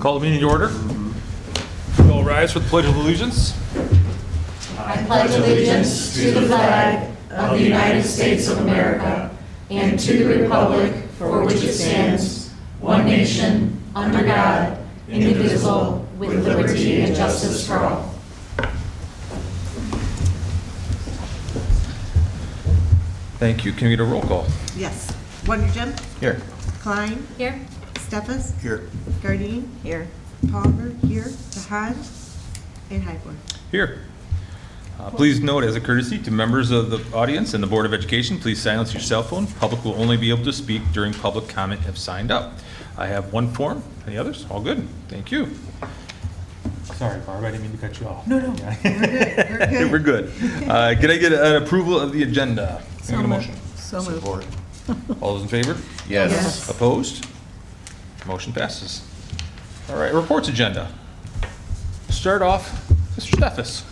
Call the meeting to order. We all rise for the Pledge of Allegiance. I pledge allegiance to the flag of the United States of America and to the republic for which it stands, one nation, under God, indivisible, with liberty and justice for all. Thank you. Can we get a roll call? Yes. Wondergen. Here. Klein. Here. Steffes. Here. Gardine. Here. Palmer. Here. Tahan. And Highborn. Here. Please note, as a courtesy to members of the audience and the Board of Education, please silence your cell phone. Public will only be able to speak during public comment if signed up. I have one form. Any others? All good. Thank you. Sorry, Barb, I didn't mean to cut you off. No, we're good. We're good. Can I get an approval of the agenda? Can I get a motion? So moved. All those in favor? Yes. Opposed? Motion passes. All right, reports agenda. Start off, Mr. Steffes.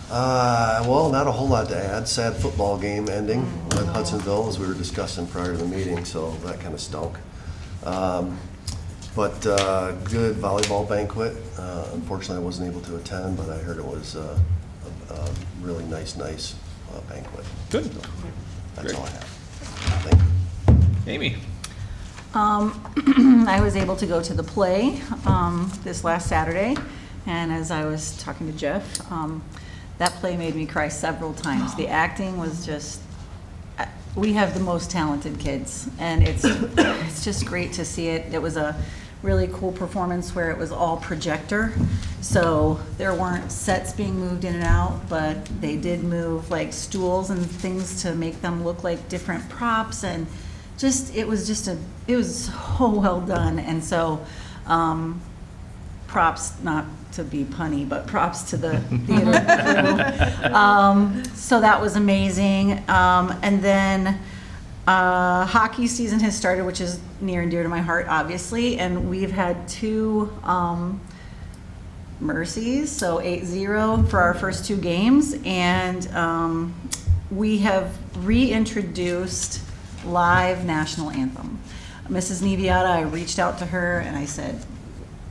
Well, not a whole lot to add. Sad football game ending with Hudsonville, as we were discussing prior to the meeting, so that kind of stunk. But good volleyball banquet. Unfortunately, I wasn't able to attend, but I heard it was a really nice banquet. Good. So that's Great. all I have. Thank you. Amy. I was able to go to the play this last Saturday, and as I was talking to Jeff, that play made me cry several times. The acting was just, we have the most talented kids, and it's just great to see it. It was a really cool performance where it was all projector, so there weren't sets being moved in and out, but they did move like stools and things to make them look like different props, and it was so well done. And so props, not to be punny, but props to the theater crew. So that was amazing. And then hockey season has started, which is near and dear to my heart, obviously. And we've had two mercies, so 8-0 for our first two games. And we have reintroduced live national anthem. Mrs. Niviata, I reached out to her and I said,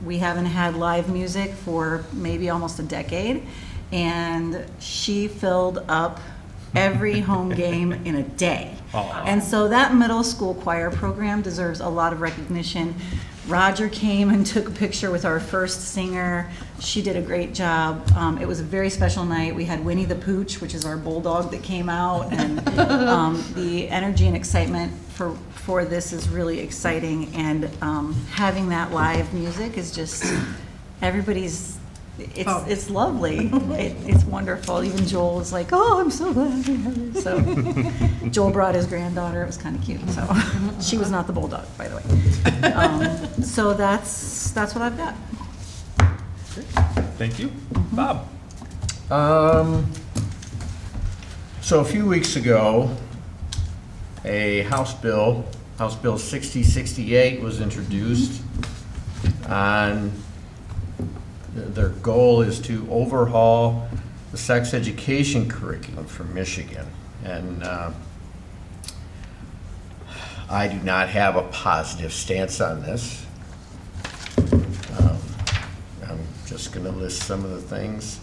we haven't had live music for maybe almost a decade, and she filled up every home game in a day. Aww. And so that middle school choir program deserves a lot of recognition. Roger came and took a picture with our first singer. She did a great job. It was a very special night. We had Winnie the Pooch, which is our bulldog, that came out, and the energy and excitement for this is really exciting. And having that live music is just, it's lovely. It's wonderful. Even Joel was like, "Oh, I'm so glad we have it." So Joel brought his granddaughter. It was kind of cute. So she was not the bulldog, by the way. So that's what I've got. Thank you. Bob. So a few weeks ago, a House Bill 6068 was introduced on, their goal is to overhaul the sex education curriculum for Michigan. And I do not have a positive stance on this. I'm just going to list some of the things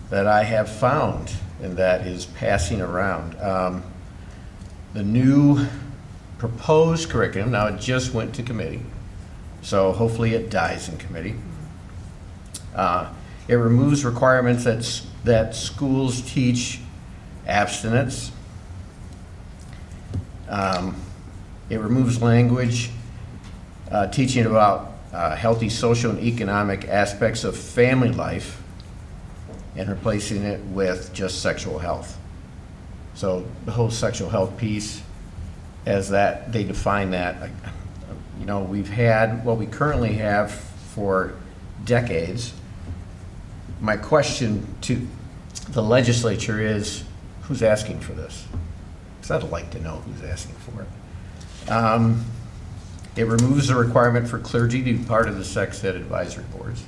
that I have found, and that is passing around. The new proposed curriculum, now it just went to committee, so hopefully it dies in committee. It removes requirements that schools teach abstinence. It removes language teaching about healthy social and economic aspects of family life and replacing it with just sexual health. So the whole sexual health piece, as that they define that, we've had what we currently have for decades. My question to the legislature is, who's asking for this? Because I'd like to know who's asking for it. It removes the requirement for clergy to be part of the sex ed advisory boards.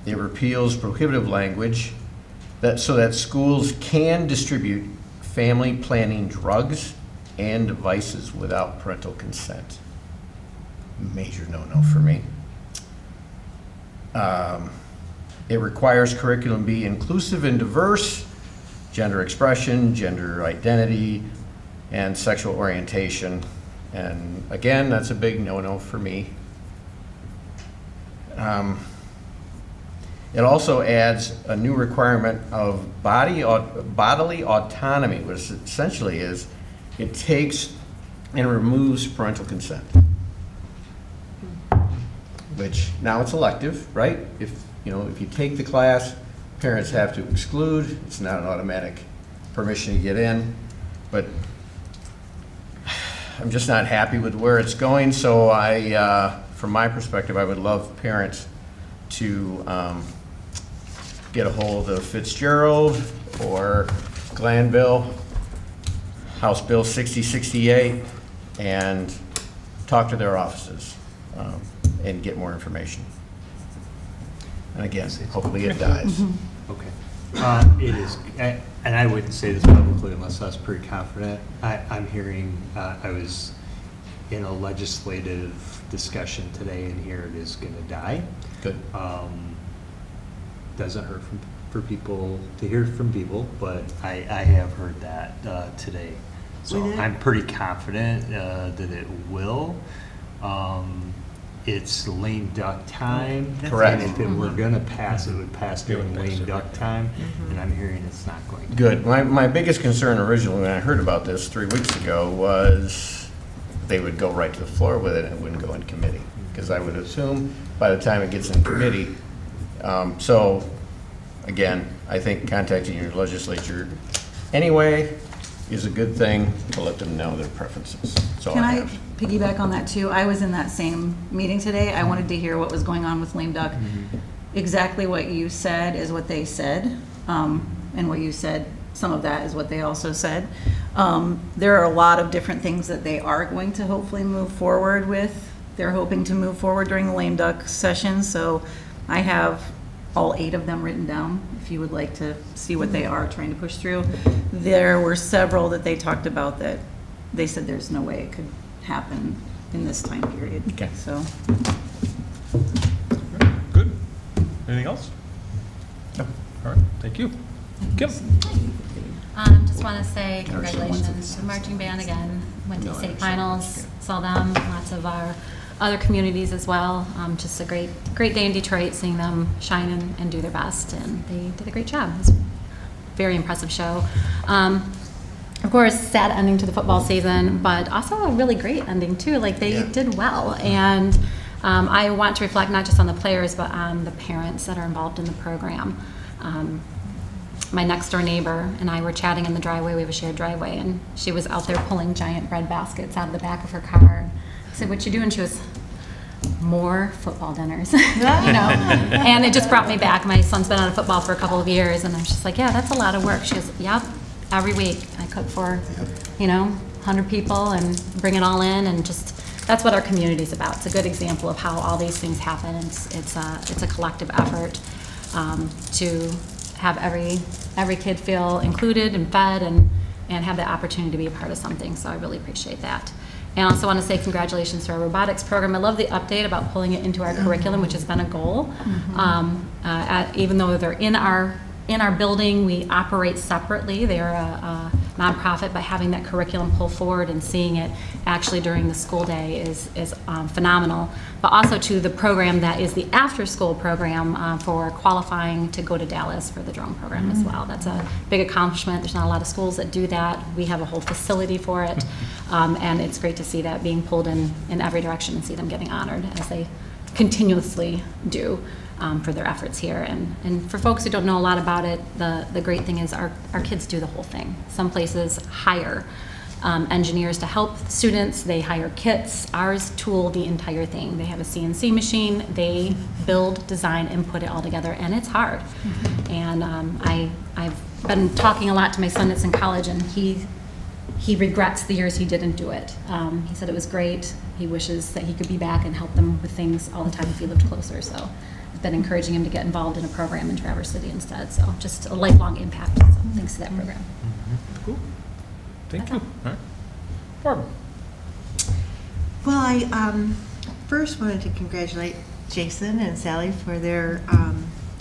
It repeals prohibitive language so that schools can distribute family planning drugs and devices without parental consent. Major no-no for me. It requires curriculum be inclusive and diverse, gender expression, gender identity, and sexual orientation. And again, that's a big no-no for me. It also adds a new requirement of bodily autonomy, which essentially is it takes and removes parental consent. Which now it's elective, right? If you take the class, parents have to exclude. It's not an automatic permission to get in, but I'm just not happy with where it's going. So from my perspective, I would love parents to get a hold of Fitzgerald or Grandville, House Bill 6068, and talk to their offices and get more information. And again, hopefully it dies. Okay. It is, and I wouldn't say this publicly unless I was pretty confident. I'm hearing, I was in a legislative discussion today, and here it is going to die. Good. Doesn't hurt for people to hear from people, but I have heard that today. So With it? I'm pretty confident that it will. It's lame duck time. Correct. And if it were going to pass, it would pass during lame duck time, and I'm hearing it's not going to. Good. My biggest concern originally when I heard about this 3 weeks ago was they would go right to the floor with it and it wouldn't go in committee. Because I would assume by the time it gets in committee, so again, I think contacting your legislature anyway is a good thing to let them know their preferences. That's all Can I have. piggyback on that too? I was in that same meeting today. I wanted to hear what was going on with lame duck. Exactly what you said is what they said, and what you said, some of that is what they also said. There are a lot of different things that they are going to hopefully move forward with. They're hoping to move forward during the lame duck session, so I have all 8 of them written down, if you would like to see what they are trying to push through. There were several that they talked about that they said there's no way it could happen in this time period. Okay. So, Good. Anything else? No. All right, thank you. Kim? Just want to say congratulations to the marching band again. Went to the state finals, saw them, lots of our other communities as well. Just a great day in Detroit, seeing them shine and do their best, and they did a great job. It was a very impressive show. Of course, sad ending to the football season, but also a really great ending too. Like they did well, and I want to reflect not just on the players, but on the parents that are involved in the program. My next door neighbor and I were chatting in the driveway. We have a shared driveway, and she was out there pulling giant bread baskets out of the back of her car. I said, "What you doing?" She was, "More football dinners," And it just brought me back. My son's been out of football for a couple of years, and I'm just like, "Yeah, that's a lot of work." She goes, "Yep, every week I cook for, 100 people and bring it all in, and just that's what our community is about." It's a good example of how all these things happen. It's a collective effort to have every kid feel included and fed and have the opportunity to be a part of something. So I really appreciate that. And I also want to say congratulations to our robotics program. I love the update about pulling it into our curriculum, which has been a goal. Even though they're in our building, we operate separately. They're a nonprofit, but having that curriculum pull forward and seeing it actually during the school day is phenomenal. But also to the program that is the after-school program for qualifying to go to Dallas for the drone program as well. That's a big accomplishment. There's not a lot of schools that do that. We have a whole facility for it, and it's great to see that being pulled in every direction and see them getting honored as they continuously do. For their efforts here. And for folks who don't know a lot about it, the great thing is our kids do the whole thing. Some places hire engineers to help students. They hire kits. Ours tool the entire thing. They have a CNC machine. They build, design, and put it all together, and it's hard. And I've been talking a lot to my son that's in college, and he regrets the years he didn't do it. He said it was great. He wishes that he could be back and help them with things all the time if he lived closer. So been encouraging him to get involved in a program in Traverse City instead. So just a lifelong impact. So thanks to that program. Cool. Thank you. All right. Barb? Well, I first wanted to congratulate Jason and Sally for their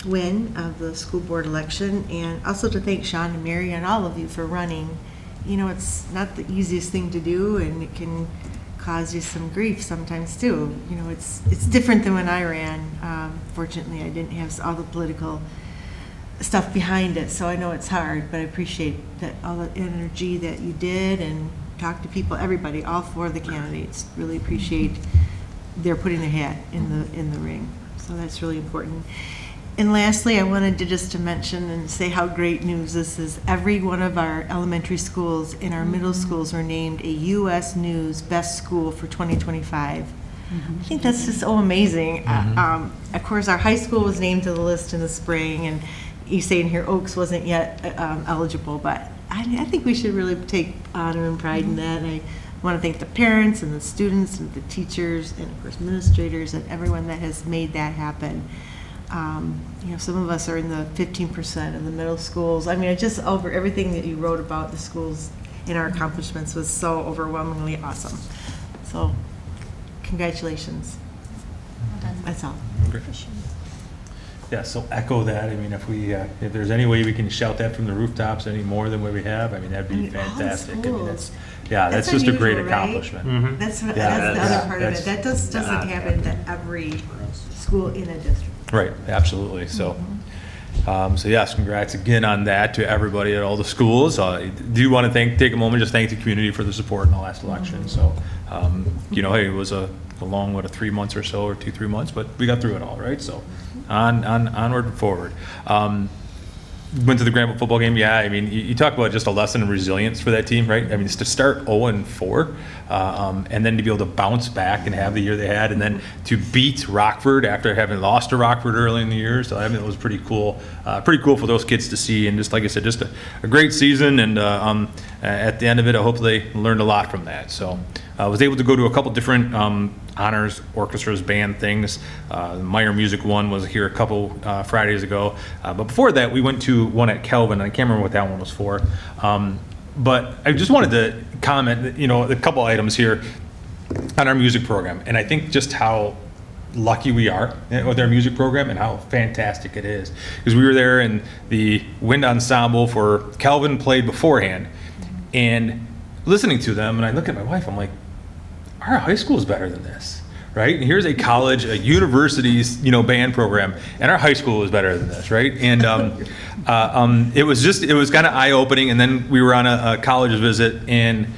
win of the school board election, and also to thank Sean and Mary and all of you for running. You know, it's not the easiest thing to do, and it can cause you some grief sometimes too. You know, it's different than when I ran. Fortunately, I didn't have all the political stuff behind it, so I know it's hard, but I appreciate that all the energy that you did and talk to people, everybody, all four of the candidates. Really appreciate their putting their hat in the ring. So that's really important. And lastly, I wanted to mention and say how great news this is. Every one of our elementary schools and our middle schools are named a U.S. News Best School for 2025. I think that's just so amazing. Of course, our high school was named to the list in the spring, and you say in here Oaks wasn't yet eligible, but I think we should really take honor and pride in that. And I want to thank the parents and the students and the teachers and, of course, administrators and everyone that has made that happen. You know, some of us are in the 15% of the middle schools. I mean, I just over everything that you wrote about the schools and our accomplishments was so overwhelmingly awesome. So, congratulations. That's all. Great. Yeah, so echo that. I mean, if there's any way we can shout that from the rooftops any more than what we have, I mean, that'd be fantastic. I mean, that's just a great unusual, right? accomplishment. That's the Yeah, other part of that's it. That doesn't happen to every school in a district. Right, absolutely. So, so yes, congrats again on that to everybody at all the schools. I do want to take a moment, just thank the community for the support in the last election. So, you know, hey, it was a long, 3 months or so, or 2-3 months, but we got through it all, right? So, onward and forward. Went to the Grandville football game. Yeah, I mean, you talk about just a lesson in resilience for that team, right? I mean, it's to start 0-4, and then to be able to bounce back and have the year they had, and then to beat Rockford after having lost to Rockford early in the year. So I mean, it was pretty cool for those kids to see. And just like I said, just a great season. And at the end of it, I hope they learned a lot from that. So I was able to go to a couple different honors orchestras, band things. The Meyer Music one was here a couple Fridays ago. But before that, we went to one at Kelvin, and I can't remember what that one was for. But I just wanted to comment, you know, a couple items here on our music program. And I think just how lucky we are with our music program and how fantastic it is. Because we were there and the wind ensemble for Kelvin played beforehand. And listening to them, and I look at my wife, I'm like, our high school is better than this, right? And here's a college, a university's, you know, band program, and our high school is better than this, right? And it was kind of eye-opening. And then we were on a college visit, and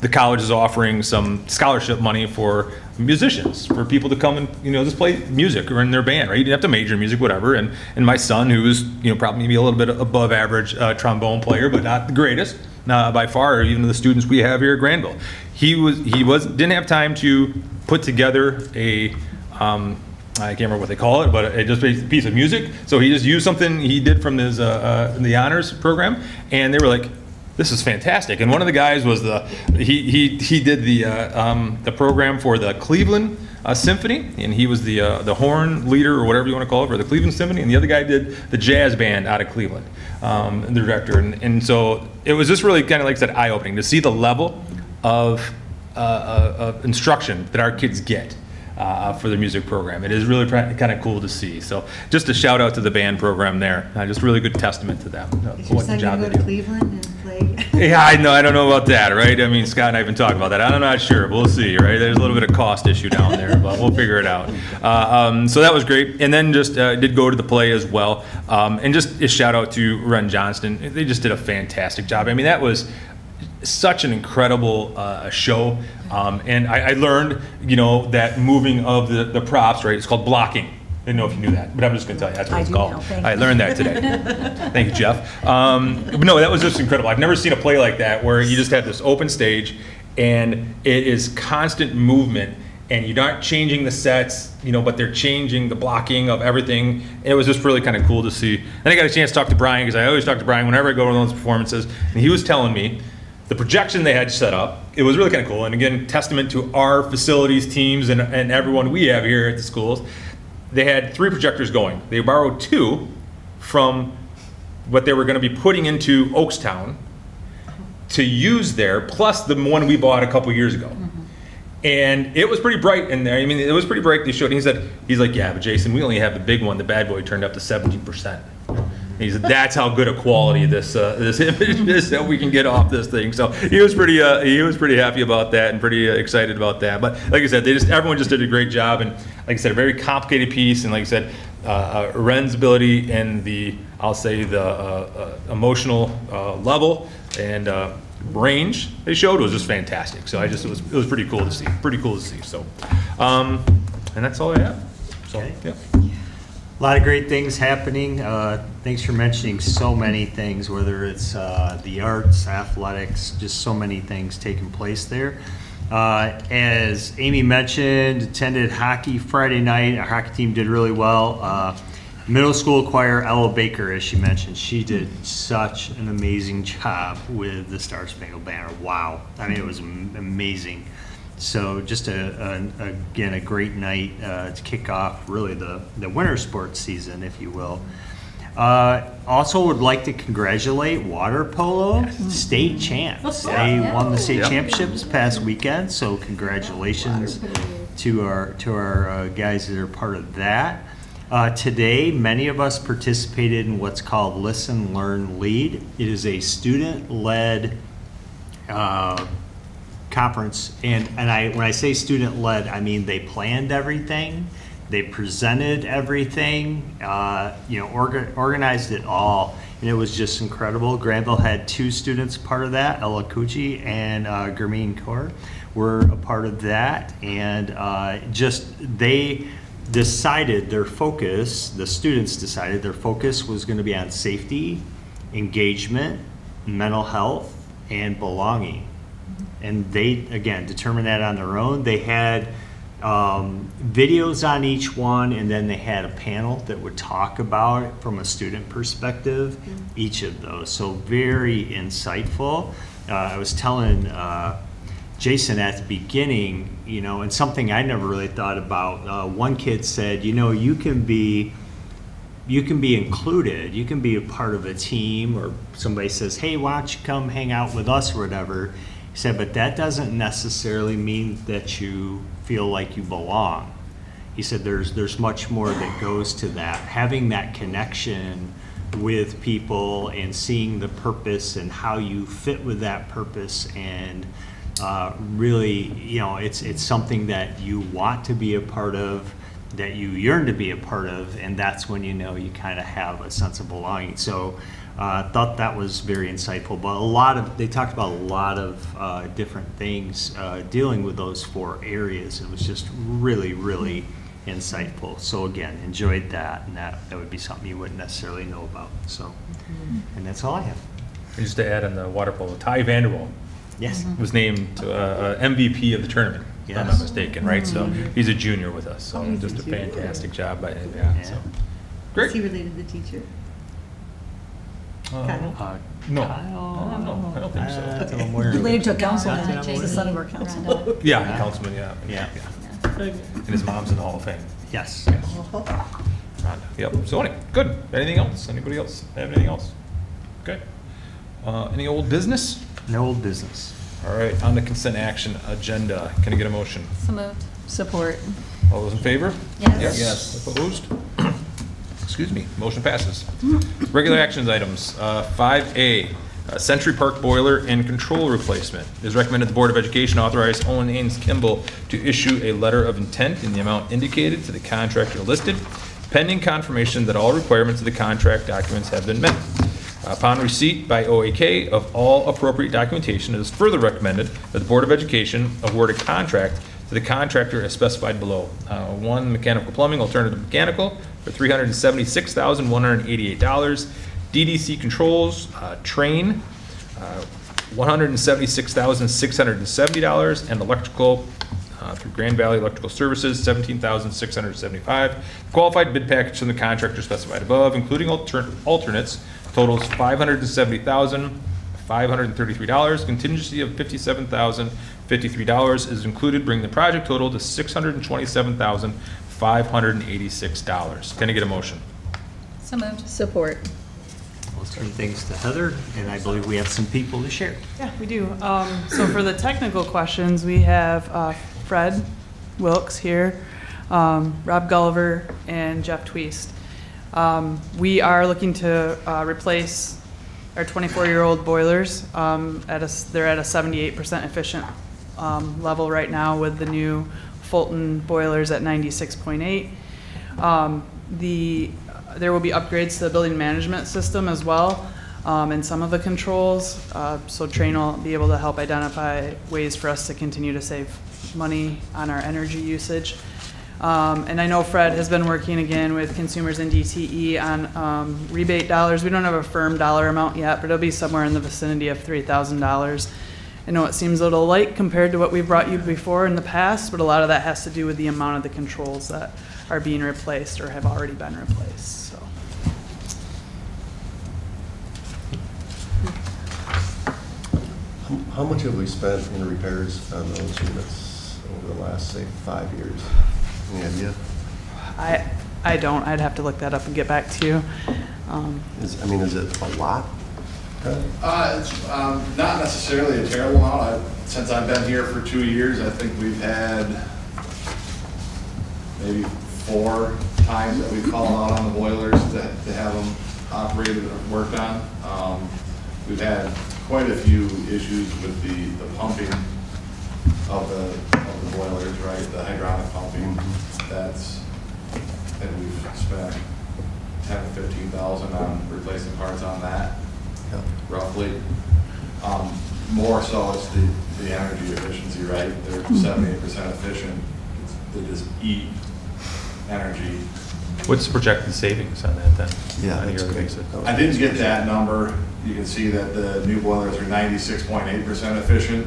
the college is offering some scholarship money for musicians, for people to come and, you know, just play music or in their band, right? You didn't have to major in music, whatever. And my son, who was, you know, probably maybe a little bit above average trombone player, but not the greatest by far, or even the students we have here at Grandville. He didn't have time to put together a I can't remember what they call it, but just a piece of music. So he just used something he did from his the honors program, and they were like, "This is fantastic." And one of the guys was he did the program for the Cleveland Symphony, and he was the horn leader or whatever you want to call it for the Cleveland Symphony, and the other guy did the jazz band out of Cleveland, the director. And so it was just really kind of, like I said, eye-opening to see the level of instruction that our kids get for the music program. It is really kind of cool to see. So just a shout out to the band program there. Just really good testament to them. Is your son going to go to Cleveland and play? Yeah, I don't know about that, right? I mean, Scott and I have been talking about that. I'm not sure. We'll see, right? There's a little bit of cost issue down there, but we'll figure it out. So that was great. And then just did go to the play as well. And just a shout out to Ren Johnston. They just did a fantastic job. I mean, that was such an incredible show. And I learned, you know, that moving of the props, right? It's called blocking. I didn't know if you knew that, but I'm just going to tell you that's what it's called. I learned that today. Thank you, Jeff. But no, that was just incredible. I've never seen a play like that where you just have this open stage and it is constant movement, and you're not changing the sets, you know, but they're changing the blocking of everything. It was just really kind of cool to see. And I got a chance to talk to Brian, because I always talk to Brian whenever I go to those performances, and he was telling me the projection they had set up, it was really kind of cool. And again, testament to our facilities teams and everyone we have here at the schools. They had 3 projectors going. They borrowed 2 from what they were going to be putting into Oakstown to use there, plus the one we bought a couple years ago. And it was pretty bright in there. I mean, it was pretty bright. They showed. He's like, yeah, but Jason, we only have the big one. The bad boy turned up to 17%. He said, that's how good a quality this image is that we can get off this thing. So he was pretty happy about that and pretty excited about that. But like I said, everyone just did a great job. And like I said, a very complicated piece. And like I said, Ren's ability and the emotional level and range they showed was just fantastic. So it was pretty cool to see. So, and that's all I have. So, Okay. yeah. A lot of great things happening. Thanks for mentioning so many things, whether it's the arts, athletics, just so many things taking place there. As Amy mentioned, attended hockey Friday night. Our hockey team did really well. Middle school choir, Ella Baker, as she mentioned, she did such an amazing job with the Star Spangled Banner. Wow. I mean, it was amazing. So just again, a great night to kick off really the winter sports season, if you will. Also would like to congratulate water polo state champs. They won the state championship this past weekend, so congratulations to our guys that are part of that. Today, many of us participated in what's called Listen, Learn, Lead. It is a student-led conference, and when I say student-led, I mean they planned everything, they presented everything, organized it all, and it was just incredible. Grandville had 2 students part of that, Ella Cucci and Germaine Kaur were a part of that, and they decided their focus, the students decided their focus was going to be on safety, engagement, mental health, and belonging. And they, again, determined that on their own. They had videos on each one, and then they had a panel that would talk about it from a student perspective, each of those. So very insightful. I was telling Jason at the beginning, and something I never really thought about. One kid said, you can be included. You can be a part of a team, or somebody says, hey, why don't you come hang out with us or whatever. He said, but that doesn't necessarily mean that you feel like you belong. He said there's much more that goes to that. Having that connection with people and seeing the purpose and how you fit with that purpose, and really, it's something that you want to be a part of, that you yearn to be a part of, and that's when you kind of have a sense of belonging. So I thought that was very insightful, but they talked about a lot of different things dealing with those 4 areas. It was just really, really insightful. So again, enjoyed that, and that would be something you wouldn't necessarily know about. So, and that's all I have. And just to add on the water polo, Ty Vanderwall Yes. was named MVP of the tournament, if I'm not Yes. mistaken, right? So he's a junior with us, so just a fantastic job by him. Yeah. So Is great. he related to the teacher? Kyle? No, Kyle? no, I don't think so. That's a little more- Related to a councilman, Not that he's the son of our councilman. Yeah, councilman. Yeah. Yeah. And his mom's in the Hall of Fame. Yes. Rhonda. Yep. So anyway, good. Anything else? Anybody else have anything else? Okay. Any old business? No old business. All right, on the consent action agenda. Can I get a motion? So moved. Support. All those in favor? Yes. Yes. Opposed? Excuse me, motion passes. Regular actions items, 5A, Century Park boiler and control replacement. It is recommended the Board of Education authorize Owen Haynes Kimball to issue a letter of intent in the amount indicated to the contractor listed, pending confirmation that all requirements of the contract documents have been met. Upon receipt by OAK of all appropriate documentation, it is further recommended that the Board of Education award a contract to the contractor as specified below. 1, mechanical plumbing, alternative mechanical, for $376,188. DDC controls, train, $176,670, and electrical through Grand Valley Electrical Services, $17,675. Qualified bid package from the contractor specified above, including alternates, totals $577,533. Contingency of $57,053 is included, bringing the project total to $627,586. Can I get a motion? So moved. Support. Let's turn things to Heather, and I believe we have some people to share. Yeah, we do. So for the technical questions, we have Fred Wilkes here, Rob Gulliver, and Jeff Tweest. We are looking to replace our 24-year-old boilers. They're at a 78% efficient level right now with the new Fulton boilers at 96.8. There will be upgrades to the building management system as well, and some of the controls. So Train will be able to help identify ways for us to continue to save money on our energy usage. And I know Fred has been working again with consumers in DTE on rebate dollars. We don't have a firm dollar amount yet, but it'll be somewhere in the vicinity of $3,000. I know it seems a little light compared to what we've brought you before in the past, but a lot of that has to do with the amount of the controls that are being replaced or have already been replaced. So. How much have we spent in repairs on those units over the last, say, 5 years? Any idea? I don't. I'd have to look that up and get back to you. Is it a lot? It's not necessarily a terrible amount. Since I've been here for 2 years, I think we've had maybe 4 times that we've called out on the boilers to have them operated or worked on. We've had quite a few issues with the pumping of the boilers, right? The hydronic pumping. And we've spent $10,000 to $15,000 on replacing parts on that. Yeah. Roughly. More so it's the energy efficiency, right? They're 78% efficient. They just eat energy. What's the projected savings on that then? Yeah, On a that's yearly great. basis? I didn't get that number. You can see that the new boilers are 96.8% efficient.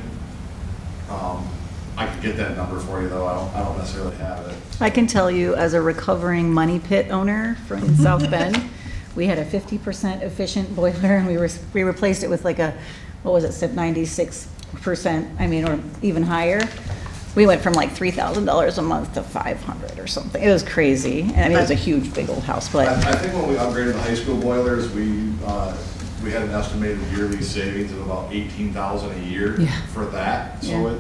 I could get that number for you though. I don't necessarily have it. I can tell you, as a recovering money pit owner from South Bend, we had a 50% efficient boiler, and we replaced it with like a, what was it, 96%, or even higher. We went from like $3,000 a month to $500 or something. It was crazy. And it was a huge, big old house, but. I think when we upgraded the high school boilers, we had an estimated yearly savings of about $18,000 a year Yeah. for that. So Yeah.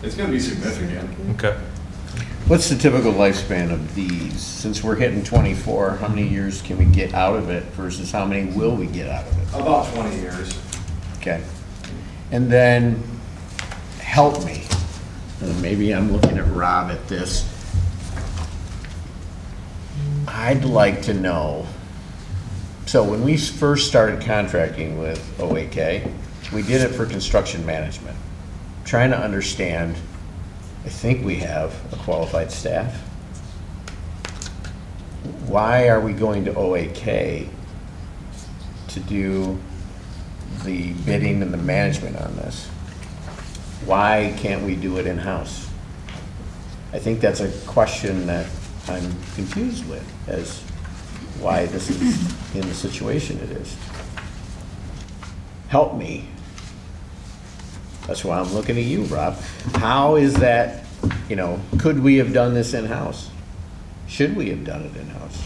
it's going to be significant. Okay. What's the typical lifespan of these? Since we're hitting 24, how many years can we get out of it versus how many will we get out of it? About 20 years. Okay. And then, help me. And maybe I'm looking at Rob at this. I'd like to know, so when we first started contracting with OAK, we did it for construction management. Trying to understand, I think we have a qualified staff. Why are we going to OAK to do the bidding and the management on this? Why can't we do it in-house? I think that's a question that I'm confused with, as why this is in the situation it is. Help me. That's why I'm looking at you, Rob. How is that, could we have done this in-house? Should we have done it in-house?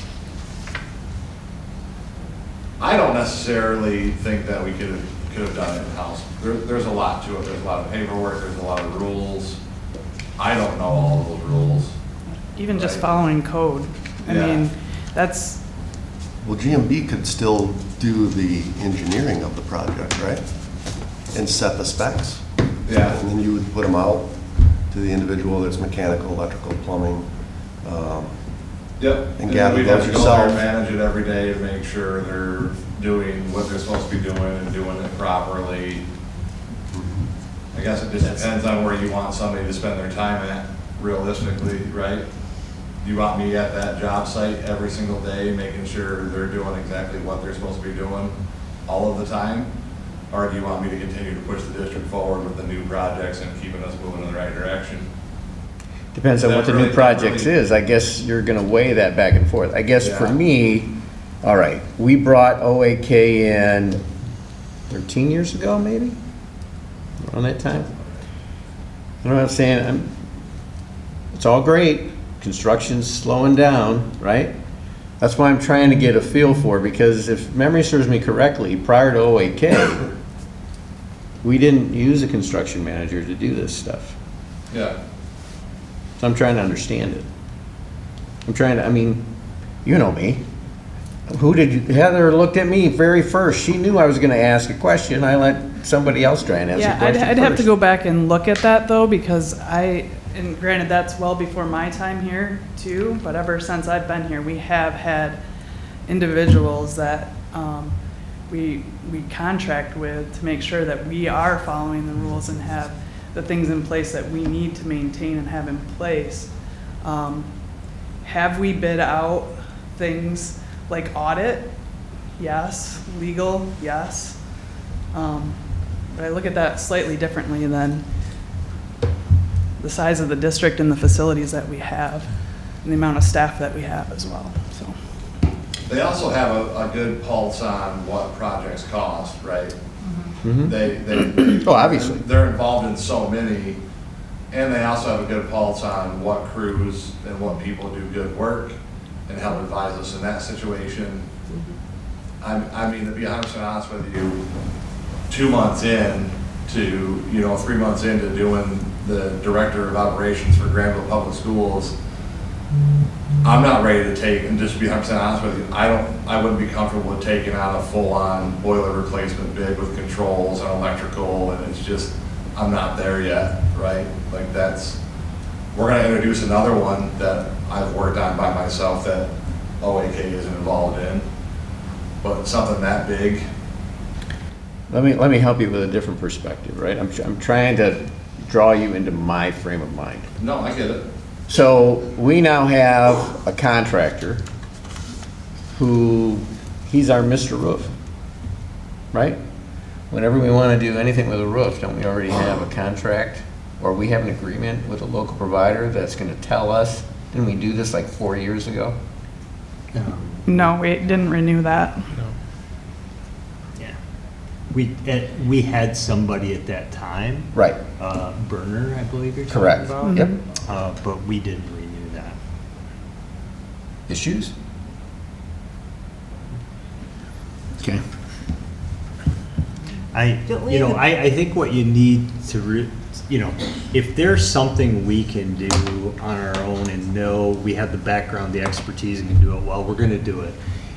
I don't necessarily think that we could have done it in-house. There's a lot to it. There's a lot of paperwork. There's a lot of rules. I don't know all of those rules. Even just Right. following code. I Yeah. mean, that's, Well, GMB could still do the engineering of the project, right? And set the specs. Yeah. And then you would put them out to the individual that's mechanical, electrical, plumbing. Yep. And gather we'd have those to go there and yourself. manage it every day to make sure they're doing what they're supposed to be doing and doing it properly. I guess it just depends on where you want somebody to spend their time at, realistically, right? Do you want me at that job site every single day, making sure they're doing exactly what they're supposed to be doing all of the time? Or do you want me to continue to push the district forward with the new projects and keeping us moving in the right direction? Depends on what the new project is. I guess you're gonna weigh that back and forth. I guess for Yeah. me, all right, we brought OAK in 13 years ago, maybe? Around that time? You know what I'm saying? It's all great. Construction's slowing down, right? That's why I'm trying to get a feel for, because if memory serves me correctly, prior to OAK, we didn't use a construction manager to do this stuff. Yeah. So I'm trying to understand it. I mean, you know me. Heather looked at me very first. She knew I was gonna ask a question. I let somebody else try and answer the Yeah, question I'd have to first. go back and look at that though, because and granted, that's well before my time here too, but ever since I've been here, we have had individuals that we contract with to make sure that we are following the rules and have the things in place that we need to maintain and have in place. Have we bid out things like audit? Yes. Legal? Yes. But I look at that slightly differently than the size of the district and the facilities that we have and the amount of staff that we have as well, so. They also have a good pulse on what projects cost, right? Mhm. They Oh, obviously. They're involved in so many, and they also have a good pulse on what crews and what people do good work and help advise us in that situation. I mean, to be 100% honest with you, 2 months in to, 3 months into doing the director of operations for Grandville Public Schools, I'm not ready to take, and just to be 100% honest with you, I wouldn't be comfortable with taking out a full-on boiler replacement bid with controls and electrical, and it's just, I'm not there yet, right? Like we're gonna introduce another one that I've worked on by myself that OAK isn't involved in, but something that big. Let me help you with a different perspective, right? I'm trying to draw you into my frame of mind. No, I get it. So we now have a contractor he's our Mr. Roof, right? Whenever we want to do anything with a roof, don't we already have a contract? Or we have an agreement with a local provider that's going to tell us, didn't we do this like 4 years ago? No, we didn't renew that. Yeah. We had somebody at that time. Right. Burner, I believe you're talking Correct. about. Yep. But we didn't renew that. Issues? Okay. I think what you need to, if there's something we can do on our own and know we have the background, the expertise and can do it well, we're going to do it.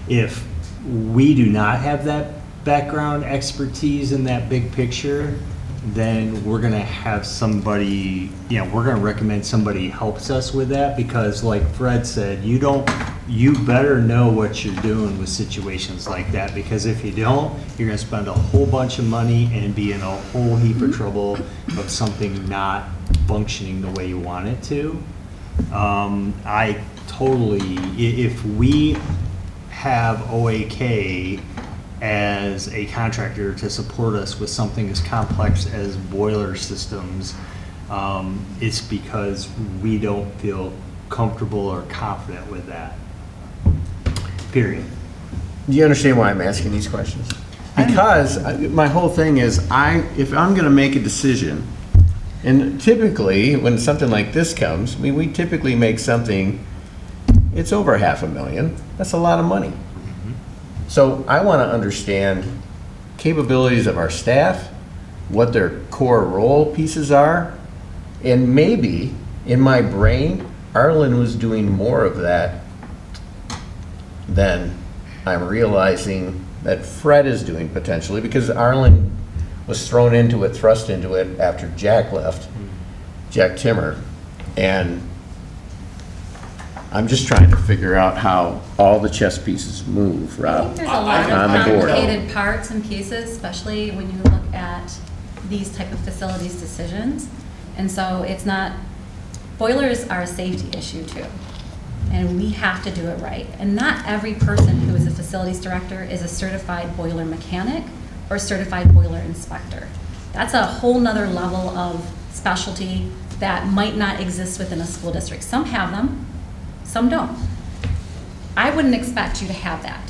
If we do not have that background, expertise in that big picture, then we're going to have somebody, we're going to recommend somebody helps us with that, because like Fred said, you better know what you're doing with situations like that, because if you don't, you're going to spend a whole bunch of money and be in a whole heap of trouble of something not functioning the way you want it to. If we have OAK as a contractor to support us with something as complex as boiler systems, it's because we don't feel comfortable or confident with that. Period. Do you understand why I'm asking these questions? Because my whole thing is, if I'm going to make a decision, and typically when something like this comes, we typically make something, it's over $500,000. That's a lot of money. So I want to understand capabilities of our staff, what their core role pieces are, and maybe in my brain, Arlen was doing more of that than I'm realizing that Fred is doing potentially, because Arlen was thrown into it, thrust into it after Jack left, Jack Timmer, and I'm just trying to figure out how all the chess pieces move, I Rob. think there's a lot on of the board. complicated parts and pieces, especially when you look at these type of facilities decisions. And so it's not, boilers are a safety issue too. And we have to do it right. And not every person who is a facilities director is a certified boiler mechanic or certified boiler inspector. That's a whole nother level of specialty that might not exist within a school district. Some have them, some don't. I wouldn't expect you to have that,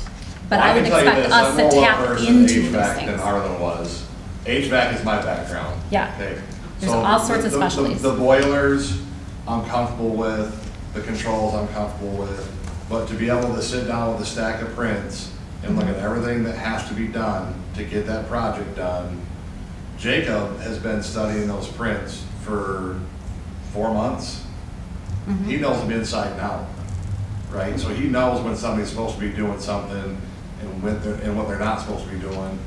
but I would expect us to tap into those HVAC things. than Arlen was. HVAC is my background. Yeah. Okay. There's So all sorts of the specialties. The boilers, I'm comfortable with. The controls, I'm comfortable with. But to be able to sit down with a stack of prints and look at everything that has to be done to get that project done, Jacob has been studying those prints for 4 months. He knows them inside and out, right? So he knows when somebody's supposed to be doing something and what they're not supposed to be doing.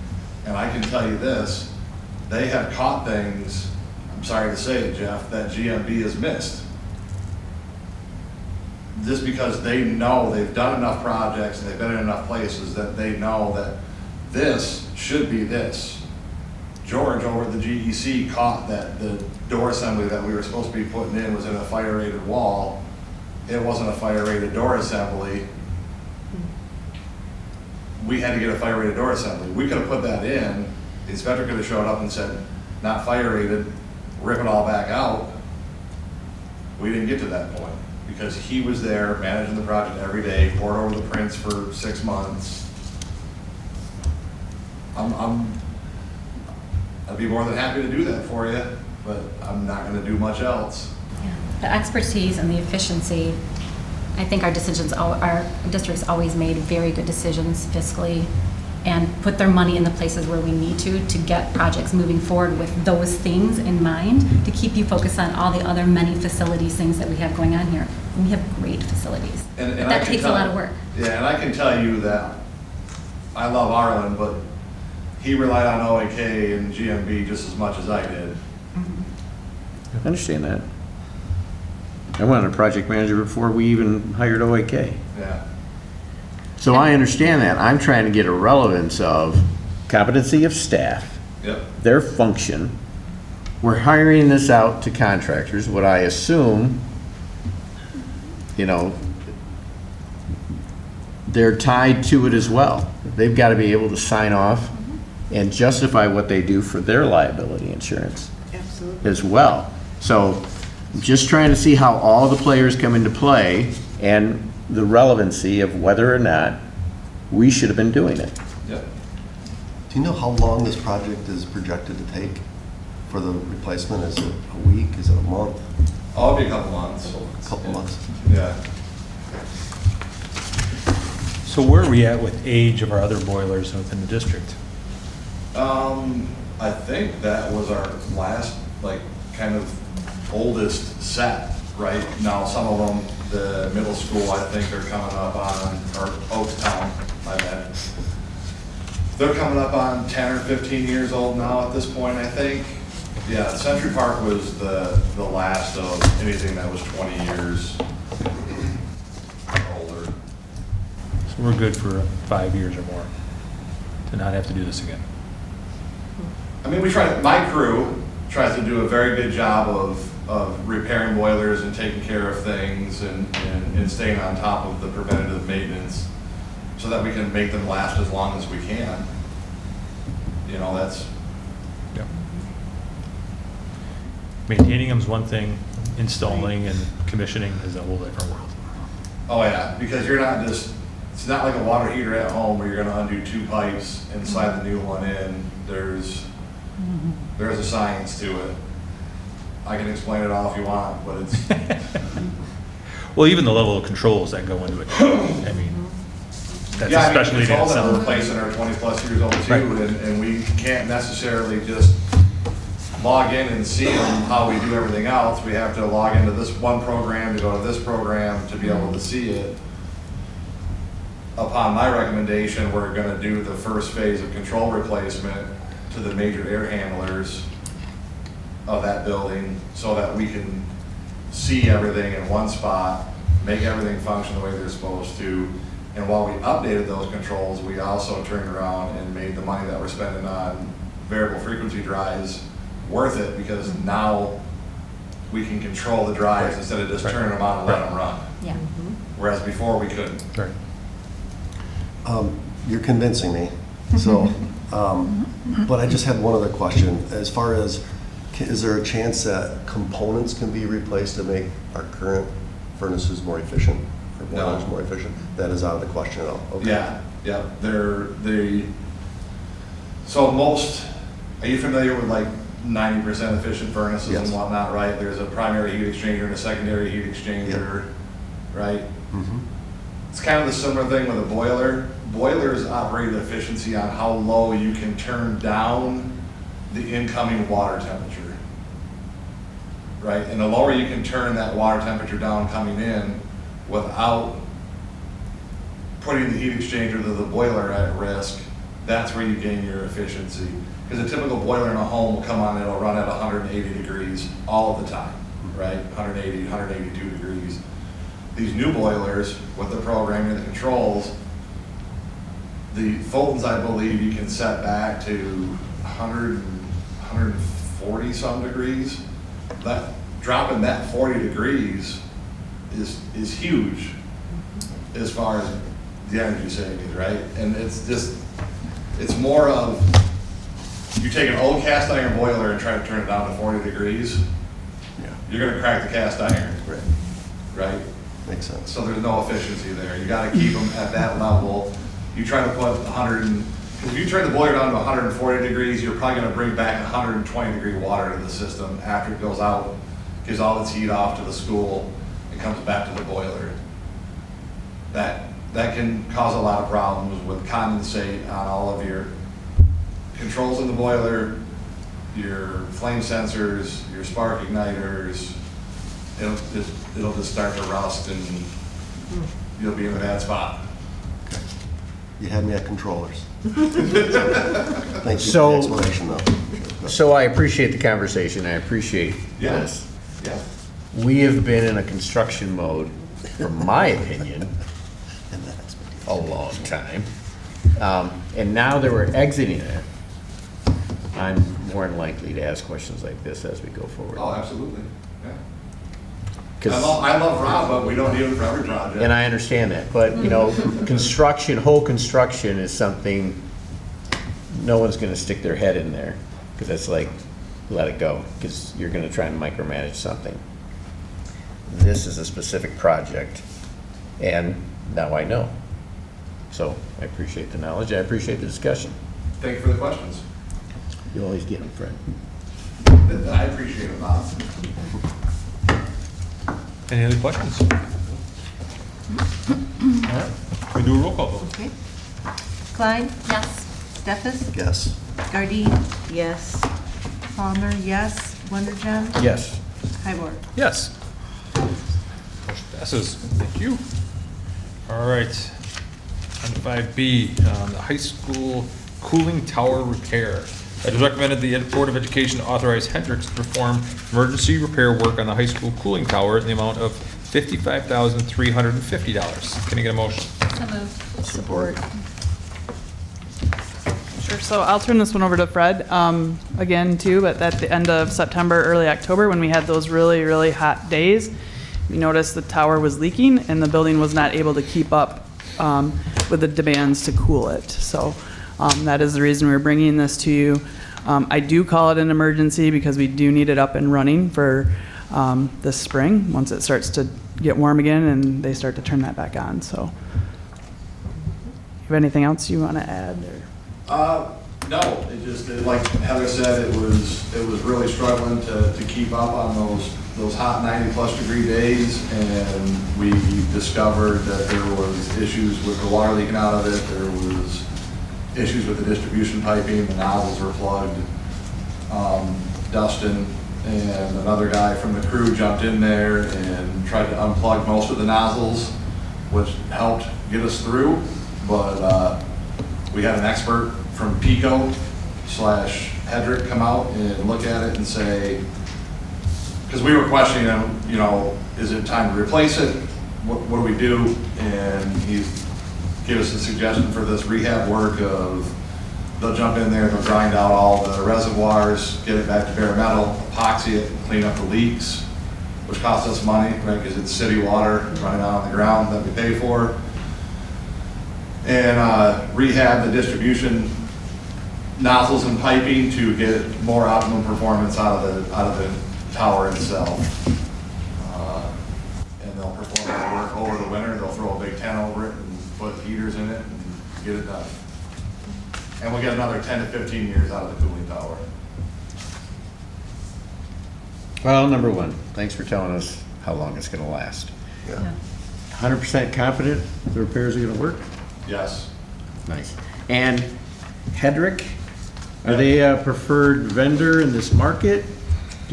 And I can tell you this, they have caught things, I'm sorry to say it, Jeff, that GMB has missed. Just because they know they've done enough projects and they've been in enough places that they know that this should be this. George over at the GEC caught that the door assembly that we were supposed to be putting in was in a fire rated wall. It wasn't a fire rated door assembly. We had to get a fire rated door assembly. We could have put that in. The inspector could have showed up and said, not fire rated, rip it all back out. We didn't get to that point because he was there managing the project every day, poured over the prints for 6 months. I'd be more than happy to do that for you, but I'm not gonna do much else. Yeah. The expertise and the efficiency, I think our district's always made very good decisions fiscally and put their money in the places where we need to get projects moving forward with those things in mind, to keep you focused on all the other many facilities, things that we have going on here. And we have great facilities. And But I that can takes a tell- lot of work. Yeah, and I can tell you that I love Arlen, but he relied on OAK and GMB just as much as I did. I understand that. I went on a project manager before we even hired OAK. Yeah. So I understand that. I'm trying to get a relevance of competency of staff, Yep. their function. We're hiring this out to contractors, what I assume, you know, they're tied to it as well. They've got to be able to sign off and justify what they do for their liability insurance Absolutely. as well. So I'm just trying to see how all the players come into play and the relevancy of whether or not we should have been doing it. Yep. Do you know how long this project is projected to take for the replacement? Is it a week? Is it a month? Oh, it'll be a couple months. A couple months? Yeah. So where are we at with age of our other boilers within the district? I think that was our last, like, kind of oldest set, right? Now, some of them, the middle school, I think, are coming up on, or Oaktown, my bad. They're coming up on 10 or 15 years old now at this point, I think. Yeah, Century Park was the last of anything that was 20 years older. So we're good for 5 years or more to not have to do this again. I mean, my crew tries to do a very good job of repairing boilers and taking care of things and staying on top of the preventative maintenance so that we can make them last as long as we can. You know, that's, Yeah. Maintaining them is one thing, installing and commissioning is a whole different world. oh yeah, because you're not just, it's not like a water heater at home where you're gonna undo 2 pipes and slide the new one in. There's a science to it. I can explain it all if you want, but it's, Well, even the level of controls that go into it. I mean, that's yeah, a I mean, specialty in controls that we're itself. replacing are 20-plus years old too, Right. and we can't necessarily just log in and see them how we do everything else. We have to log into this one program to go to this program to be able to see it. Upon my recommendation, we're gonna do the first phase of control replacement to the major air handlers of that building so that we can see everything in one spot, make everything function the way they're supposed to. And while we updated those controls, we also turned around and made the money that we're spending on variable frequency drives worth it, because now we can control the drives instead of just turning them on and letting them run. Yeah. Whereas before we couldn't. Right. You're convincing me, so, but I just had one other question. As far as, is there a chance that components can be replaced to make our current furnaces more efficient, or boilers No. more efficient? That is out of the question at all? Okay. Yeah, so most, are you familiar with like 90% efficient furnaces Yes. and whatnot, right? There's a primary heat exchanger and a secondary heat exchanger, right? Mhm. It's kind of the similar thing with a boiler. Boilers operate at efficiency on how low you can turn down the incoming water temperature, right? And the lower you can turn that water temperature down coming in without putting the heat exchanger to the boiler at risk, that's where you gain your efficiency. Because a typical boiler in a home will come on, it'll run at 180 degrees all of the time, right? 180, 182 degrees. These new boilers, with the programming and the controls, the Fultons, I believe, you can set back to 100, 140 some degrees. That, dropping that 40 degrees is huge as far as the energy savings, right? And it's just, it's more of, you take an old cast iron boiler and try to turn it down to 40 degrees, you're gonna crack the cast iron, right? Makes sense. So there's no efficiency there. You gotta keep them at that level. You try to put 100, because if you turn the boiler down to 140 degrees, you're probably gonna bring back 120 degree water to the system after it goes out, gives all its heat off to the school, and comes back to the boiler. That can cause a lot of problems with condensate on all of your controls in the boiler, your flame sensors, your spark igniters. It'll just start to rust and you'll be in a bad spot. You had me at controllers. Thank you for the explanation, though. So I appreciate the conversation, I appreciate this. Yeah. We have been in a construction mode, from my opinion, a long time. And now that we're exiting it, I'm more than likely to ask questions like this as we go forward. Oh, absolutely. Yeah. 'Cause- I love Rob, but we don't need him for every project. And I understand that, but, you know, construction, whole construction is something, no one's gonna stick their head in there, because that's like, let it go, because you're gonna try and micromanage something. This is a specific project, and now I know. So I appreciate the knowledge, I appreciate the discussion. Thank you for the questions. You always get them, Fred. I appreciate it, Bob. Any other questions? All right, we do a roll call vote. Okay. Klein? Yes. Stefas? Yes. Gardine? Yes. Palmer, yes. Wondergen? Yes. Highborn? Yes. Motion passes. Thank you. All right. On to 5B, the high school cooling tower repair. It is recommended the Board of Education authorize Hendricks to perform emergency repair work on the high school cooling tower in the amount of $55,350. Can I get a motion? So moved. Support. Sure, so I'll turn this one over to Fred, again too, but at the end of September, early October, when we had those really, really hot days, we noticed the tower was leaking and the building was not able to keep up with the demands to cool it. So that is the reason we're bringing this to you. I do call it an emergency because we do need it up and running for this spring, once it starts to get warm again and they start to turn that back on, so. You have anything else you want to add, or? No, like Heather said, it was really struggling to keep up on those hot 90+ degree days, and we discovered that there was issues with the water leaking out of it, there was issues with the distribution piping, the nozzles were plugged. Dustin and another guy from the crew jumped in there and tried to unplug most of the nozzles, which helped get us through, but we had an expert from Pico/Hedrick come out and look at it and say, because we were questioning him, you know, is it time to replace it? What do we do? And he gave us a suggestion for this rehab work of, they'll jump in there, they'll grind out all the reservoirs, get it back to bare metal, epoxy it, clean up the leaks, which costs us money, right? Because it's city water running out on the ground that we pay for. And rehab the distribution nozzles and piping to get more optimum performance out of the tower itself. And they'll perform that work over the winter. They'll throw a big tent over it and put heaters in it and get it done. And we'll get another 10 to 15 years out of the cooling tower. Well, number one, thanks for telling us how long it's gonna last. Yeah. 100% confident the repairs are gonna work? Yes. Nice. And Hedrick, are they a preferred vendor in this market?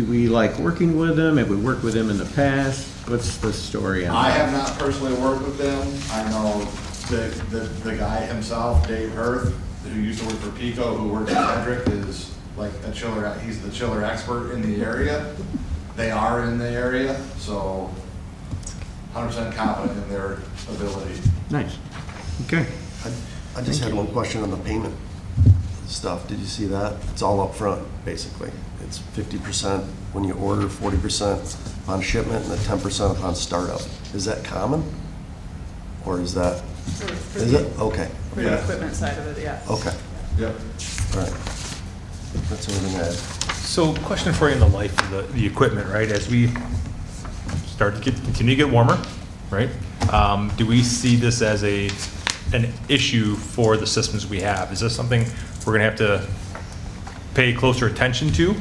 Do we like working with them? Have we worked with them in the past? What's the story on I that? have not personally worked with them. I know the guy himself, Dave Hirth, who used to work for Pico, who works at Hedrick, is like a chiller, he's the chiller expert in the area. They are in the area, so 100% confident in their ability. Nice. Okay. I just had one question on the payment stuff. Did you see that? It's all up front, basically. It's 50% when you order, 40% on shipment, and then 10% upon startup. Is that common? Or is that, is it? Okay, For the Yeah. equipment side of it, yes. okay, Yep. all right. That's everything I had. So question for you in the life of the equipment, right? As we start to continue to get warmer, right? Do we see this as an issue for the systems we have? Is this something we're gonna have to pay closer attention to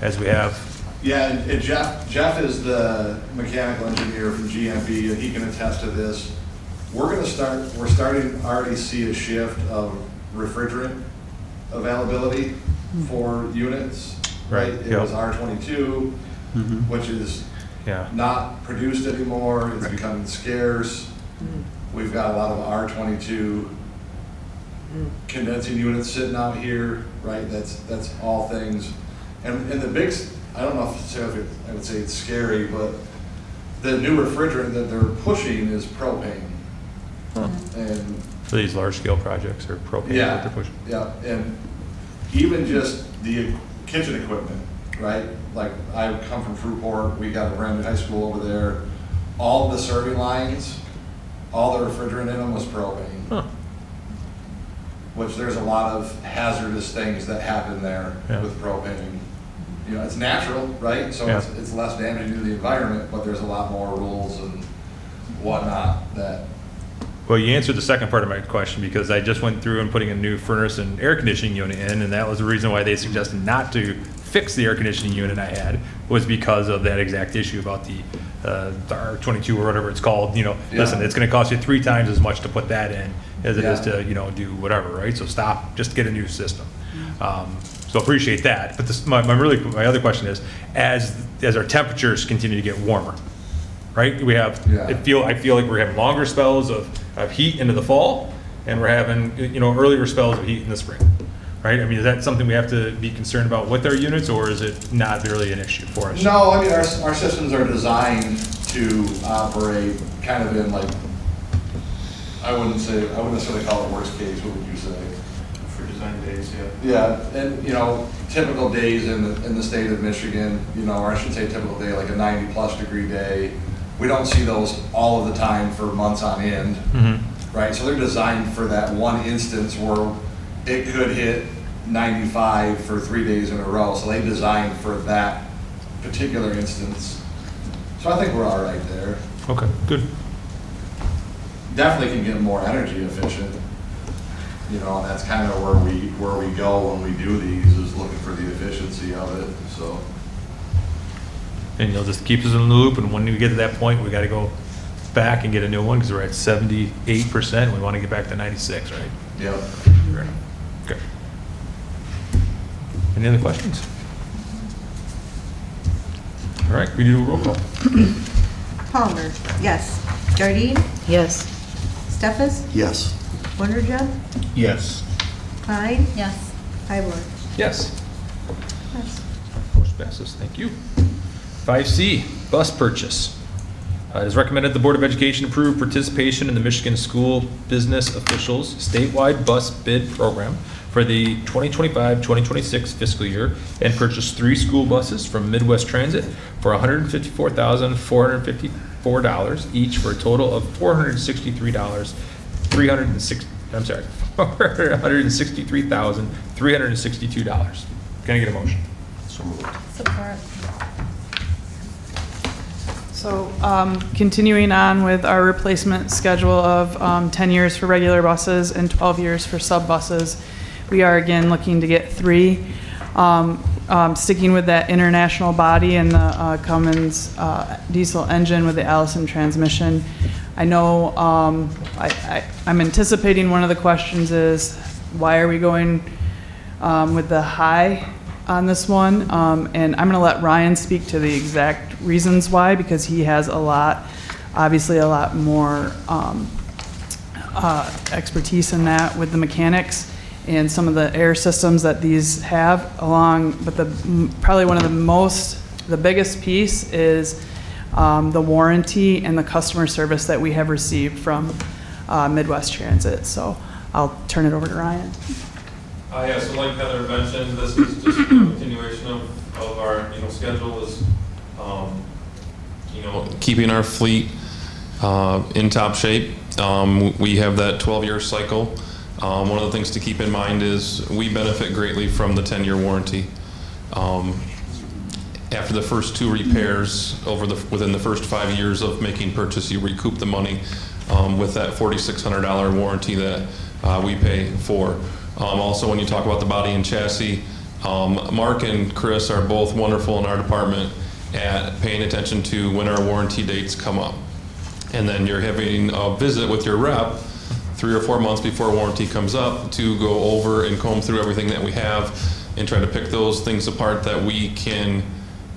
as we have? Yeah, and Jeff is the mechanical engineer from GMB, and he can attest to this. We're starting to already see a shift of refrigerant availability for units. Right, It yep. was R22, which is Yeah. not produced anymore, it's becoming scarce. We've got a lot of R22 condensing units sitting out here, right? That's all things. And the big, I don't know if I would say it's scary, but the new refrigerant that they're pushing is propane. And For these large scale projects or propane that they're pushing? yeah, and even just the kitchen equipment, right? Like, I come from Fruitport, we got a brand new high school over there. All the serving lines, all the refrigerant in them was propane. Huh. Which there's a lot of hazardous things that happen there Yeah. with propane. You know, it's natural, right? So Yeah. it's less damaging to the environment, but there's a lot more rules and whatnot that, Well, you answered the second part of my question because I just went through and putting a new furnace and air conditioning unit in, and that was the reason why they suggested not to fix the air conditioning unit I had, was because of that exact issue about the R22 or whatever it's called. You know, Yeah. listen, it's going to cost you 3 times as much to put that in as it is Yeah. to, you know, do whatever, right? So stop, just get a new system. So appreciate that. But my other question is, as our temperatures continue to get warmer, right? We have, Yeah. I feel like we're having longer spells of heat into the fall, and we're having, you know, earlier spells of heat in the spring, right? I mean, is that something we have to be concerned about with our units, or is it not really an issue for us? no, I mean, our systems are designed to operate kind of in like, I wouldn't necessarily call it worst case, what would you say? For design days, yeah. Yeah, and, you know, typical days in the state of Michigan, you know, or I shouldn't say typical day, like a 90+ degree day. We don't see those all of the time for months on end, right? So they're designed for that one instance where it could hit 95 for 3 days in a row. So they designed for that particular instance. So I think we're all right there. Okay, good. Definitely can get more energy efficient. You know, and that's kind of where we go when we do these, is looking for the efficiency of it, so. And you'll just keep us in the loop, and when we get to that point, we got to go back and get a new one, because we're at 78%, we want to get back to 96, right? Yep. Fair enough. Okay. Any other questions? All right, we do a roll call. Palmer, yes. Jardine, Yes. Stefas, Yes. Wonderjump, Yes. Klein, Yes. Highward. Yes. Motion passes, thank you. 5C, bus purchase. It is recommended the Board of Education approve participation in the Michigan School Business Officials statewide bus bid program for the 2025-2026 fiscal year and purchase 3 school buses from Midwest Transit for $154,454 each for a total of $463,362. Can I get a motion? So moved. Support. So continuing on with our replacement schedule of 10 years for regular buses and 12 years for sub buses, we are again looking to get 3. Sticking with that international body and the Cummins diesel engine with the Allison transmission. I know I'm anticipating one of the questions is, why are we going with the high on this one, and I'm going to let Ryan speak to the exact reasons why, because he has obviously a lot more expertise in that with the mechanics and some of the air systems that these have, along with probably one of the biggest piece is the warranty and the customer service that we have received from Midwest Transit. So I'll turn it over to Ryan. Yeah, so like Heather mentioned, this is just a continuation of our, schedule is, keeping our fleet in top shape. We have that 12-year cycle. One of the things to keep in mind is we benefit greatly from the 10-year warranty. After the first 2 repairs within the first 5 years of making purchase, you recoup the money with that $4,600 warranty that we pay for. Also, when you talk about the body and chassis, Mark and Chris are both wonderful in our department at paying attention to when our warranty dates come up. And then you're having a visit with your rep 3 or 4 months before warranty comes up to go over and comb through everything that we have and try to pick those things apart that we can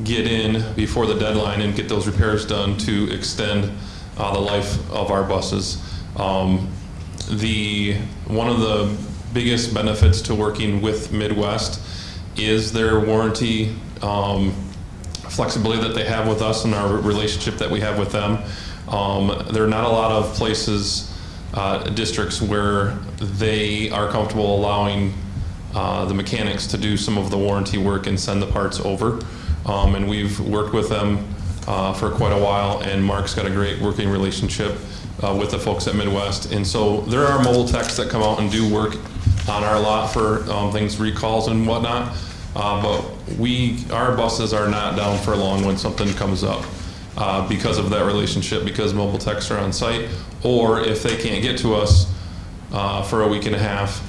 get in before the deadline and get those repairs done to extend the life of our buses. One of the biggest benefits to working with Midwest is their warranty flexibility that they have with us and our relationship that we have with them. There are not a lot of places, districts where they are comfortable allowing the mechanics to do some of the warranty work and send the parts over. And we've worked with them for quite a while, and Mark's got a great working relationship with the folks at Midwest. And so there are mobile techs that come out and do work on our lot for things, recalls and whatnot. But our buses are not down for long when something comes up because of that relationship, because mobile techs are on site, or if they can't get to us for a week and a half,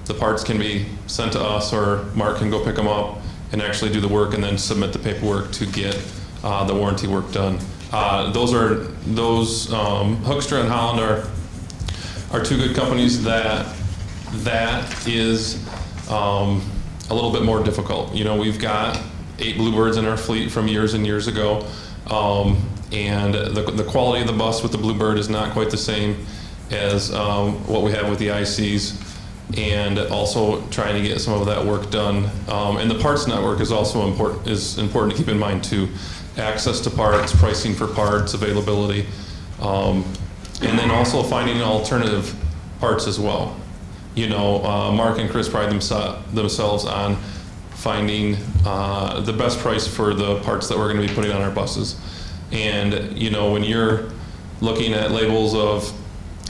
the parts can be sent to us, or Mark can go pick them up and actually do the work and then submit the paperwork to get the warranty work done. Hoekstra and Holland are 2 good companies that is a little bit more difficult. We've got 8 Bluebirds in our fleet from years and years ago, and the quality of the bus with the Bluebird is not quite the same as what we have with the ICs, and also trying to get some of that work done. And the parts network is also important to keep in mind too. Access to parts, pricing for parts, availability, and then also finding alternative parts as well. Mark and Chris pride themselves on finding the best price for the parts that we're going to be putting on our buses. And when you're looking at labels of,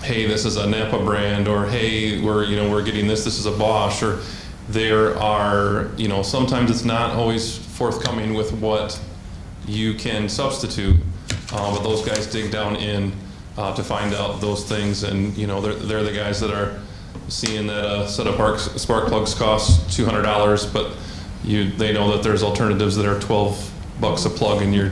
hey, this is a Napa brand, or hey, we're getting this is a Bosch, or there are, sometimes it's not always forthcoming with what you can substitute, but those guys dig down in to find out those things, and they're the guys that are seeing that a set of spark plugs costs $200, but they know that there's alternatives that are $12 a plug, and you're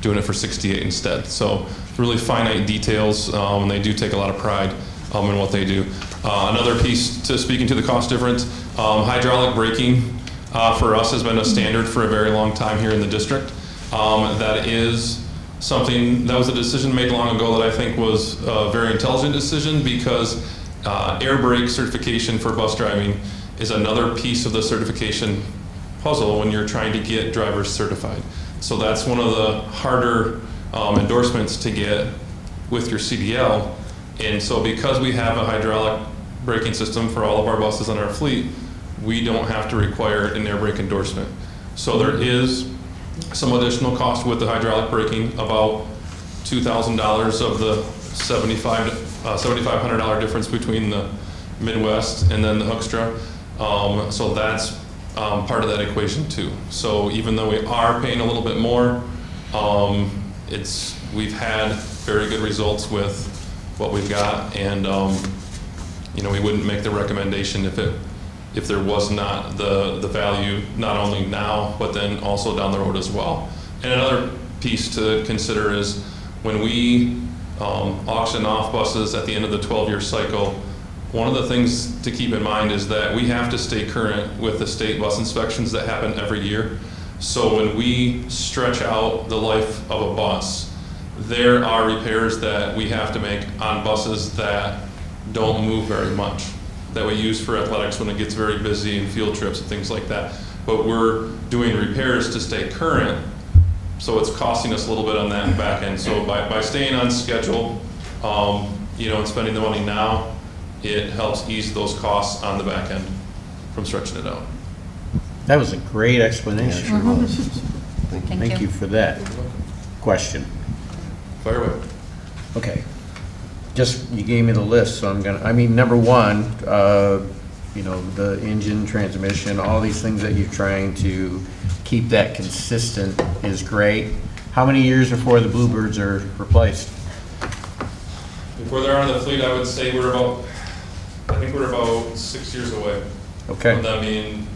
doing it for $68 instead. So really finite details, and they do take a lot of pride in what they do. Another piece to speaking to the cost difference, hydraulic braking for us has been a standard for a very long time here in the district. That is something, that was a decision made long ago that I think was a very intelligent decision, because air brake certification for bus driving is another piece of the certification puzzle when you're trying to get drivers certified. So that's one of the harder endorsements to get with your CDL. And so because we have a hydraulic braking system for all of our buses on our fleet, we don't have to require an air brake endorsement. So there is some additional cost with the hydraulic braking, about $2,000 of the $7,500 difference between the Midwest and then the Hoekstra. So that's part of that equation too. So even though we are paying a little bit more, we've had very good results with what we've got, and we wouldn't make the recommendation if there was not the value, not only now, but then also down the road as well. And another piece to consider is when we auction off buses at the end of the 12-year cycle, one of the things to keep in mind is that we have to stay current with the state bus inspections that happen every year. So when we stretch out the life of a bus, there are repairs that we have to make on buses that don't move very much, that we use for athletics when it gets very busy and field trips and things like that. But we're doing repairs to stay current, so it's costing us a little bit on that back end. So by staying on schedule, and spending the money now, it helps ease those costs on the back end from stretching it out. That was a great explanation. Sure was. Thank you. Thank you for that. Question. Fire away. Okay. Just, you gave me the list, so number one, the engine, transmission, all these things that you're trying to keep that consistent is great. How many years before the Bluebirds are replaced? Before they're on the fleet, I would say we're about 6 years away Okay. from them being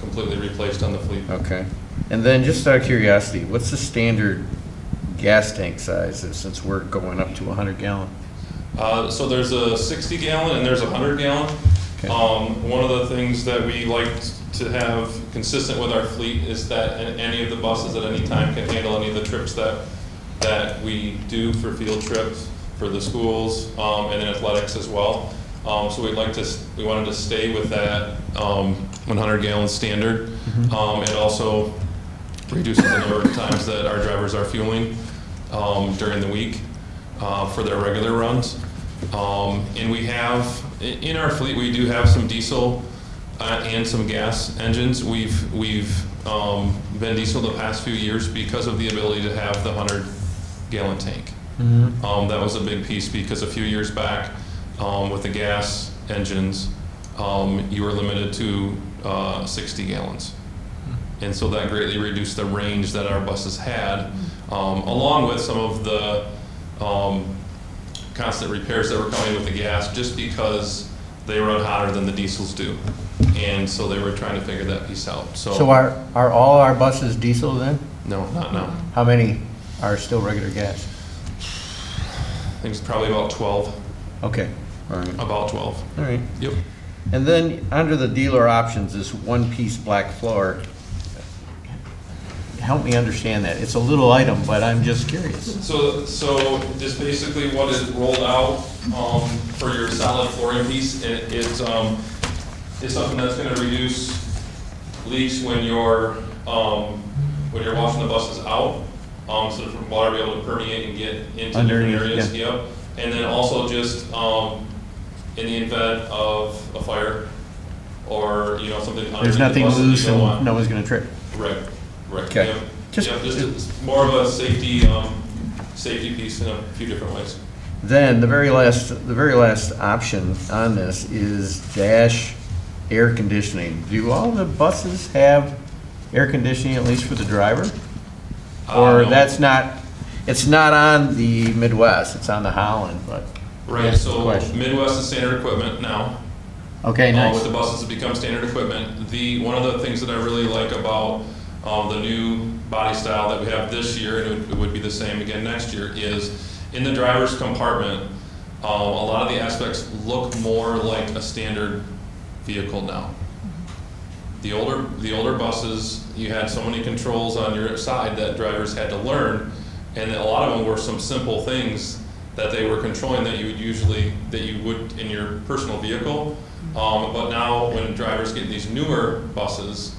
completely replaced on the fleet. Okay. And then just out of curiosity, what's the standard gas tank size since we're going up to 100 gallon? So there's a 60 gallon and there's a 100 gallon. Okay. One of the things that we like to have consistent with our fleet is that any of the buses at any time can handle any of the trips that we do for field trips, for the schools, and then athletics as well. So we wanted to stay with that 100 gallon standard. It also reduces the number of times that our drivers are fueling during the week for their regular runs. And we have, in our fleet, we do have some diesel and some gas engines. We've been diesel the past few years because of the ability to have the 100 gallon tank. That was a big piece because a few years back with the gas engines, you were limited to 60 gallons. And so that greatly reduced the range that our buses had, along with some of the constant repairs that were coming with the gas, just because they run hotter than the diesels do. And so they were trying to figure that piece out. So are all our buses diesel then? No, not now. How many are still regular gas? I think it's probably about 12. Okay, all right. About 12. All right. Yep. And then under the dealer options, this one-piece black floor, help me understand that. It's a little item, but I'm just curious. So just basically what is rolled out for your solid flooring piece, it's something that's going to reduce leaks when you're washing the buses out, so that the water be able to permeate and get into different areas. Yeah. Yep. And then also just in the event of a fire or something underneath There's nothing the buses loose you don't want. and no one's going to trip. Right. Okay. Yep. Just- Just more of a safety piece in a few different ways. Then the very last option on this is dash air conditioning. Do all the buses have air conditioning, at least for the driver? Or No. it's not on the Midwest, it's on the Holland, but. Right, that's the so question. Midwest is standard equipment now. Okay, nice. With the buses, it becomes standard equipment. One of the things that I really like about the new body style that we have this year, and it would be the same again next year, is in the driver's compartment, a lot of the aspects look more like a standard vehicle now. The older buses, you had so many controls on your side that drivers had to learn, and a lot of them were some simple things that they were controlling that you would in your personal vehicle. But now when drivers get these newer buses,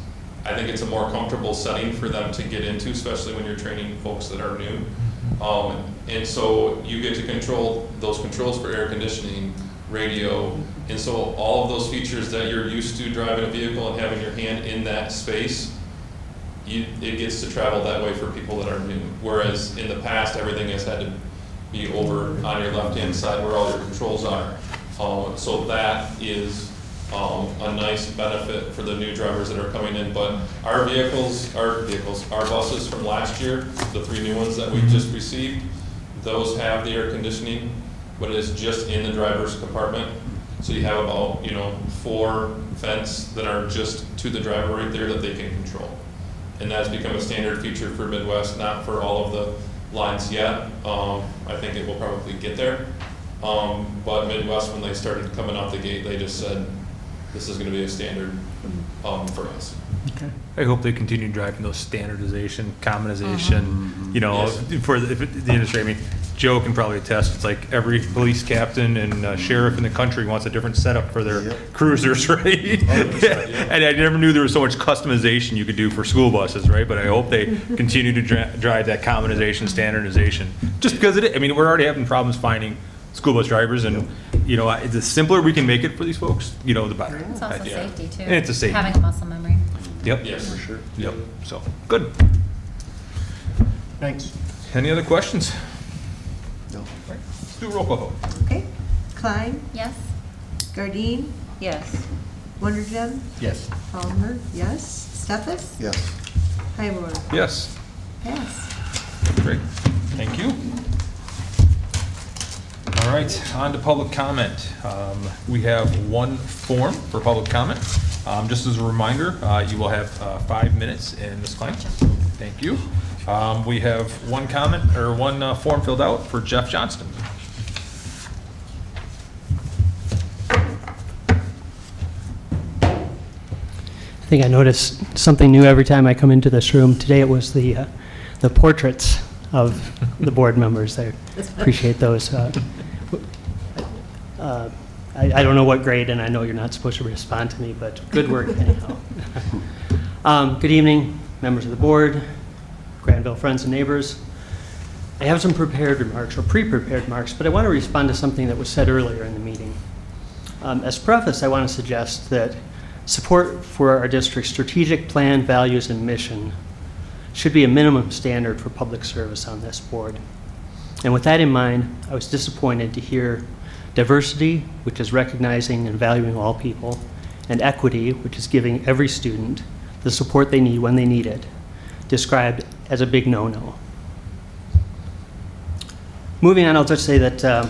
I think it's a more comfortable setting for them to get into, especially when you're training folks that are new. And so you get to control those controls for air conditioning, radio, and so all of those features that you're used to driving a vehicle and having your hand in that space, it gets to travel that way for people that are new. Whereas in the past, everything has had to be over on your left-hand side where all your controls are. So that is a nice benefit for the new drivers that are coming in. But our buses from last year, the 3 new ones that we just received, those have the air conditioning, but it's just in the driver's compartment. So you have about 4 vents that are just to the driver right there that they can control. And that's become a standard feature for Midwest, not for all of the lines yet. I think it will probably get there. But Midwest, when they started coming out the gate, they just said, this is going to be a standard for us. I hope they continue driving those standardization, commonization, you know, Yes. for the industry. I mean, Joe can probably attest, it's like every police captain and sheriff in the country wants a different setup for their cruisers, right? 100%, yeah. And I never knew there was so much customization you could do for school buses, right? But I hope they continue to drive that commonization, standardization, just because I mean, we're already having problems finding school bus drivers, and, you know, the simpler we can make it for these folks, you know, the better. It's also Yeah. safety too. And it's a safety. Having a muscle memory. Yep. Yes. For sure. Yep, so, good. Thanks. Any other questions? No. Let's do a roll call vote. Okay. Klein, Yes? Gardine, Yes. Wondergen, Yes. Palmer, yes. Stefas, Yes. Highmore, Yes, pass. great, thank you. All right, on to public comment. We have one form for public comment. Just as a reminder, you will have 5 minutes in this claim. Thank you. We have one comment, or one form filled out for Jeff Johnston. I think I notice something new every time I come into this room. Today it was the portraits of the board members. I appreciate those. I don't know what grade, and I know you're not supposed to respond to me, but good work anyhow. Good evening, members of the board, Grandville friends and neighbors. I have some prepared remarks, or pre-prepared remarks, but I want to respond to something that was said earlier in the meeting. As preface, I want to suggest that support for our district's strategic plan, values, and mission should be a minimum standard for public service on this board. And with that in mind, I was disappointed to hear diversity, which is recognizing and valuing all people, and equity, which is giving every student the support they need when they need it, described as a big no-no. Moving on, I'll just say that,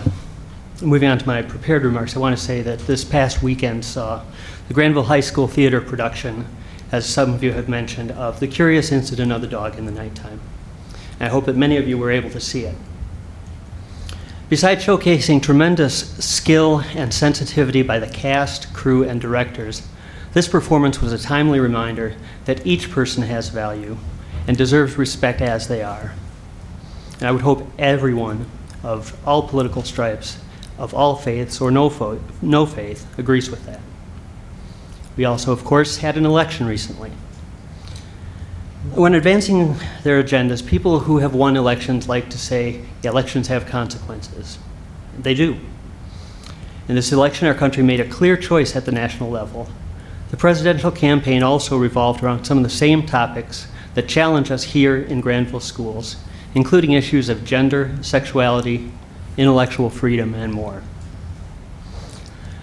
moving on to my prepared remarks, I want to say that this past weekend saw the Grandville High School theater production, as some of you have mentioned, of The Curious Incident of the Dog in the Nighttime. And I hope that many of you were able to see it. Besides showcasing tremendous skill and sensitivity by the cast, crew, and directors, this performance was a timely reminder that each person has value and deserves respect as they are. And I would hope everyone of all political stripes, of all faiths or no faith, agrees with that. We also, of course, had an election recently. When advancing their agendas, people who have won elections like to say, yeah, elections have consequences. They do. In this election, our country made a clear choice at the national level. The presidential campaign also revolved around some of the same topics that challenge us here in Grandville schools, including issues of gender, sexuality, intellectual freedom, and more.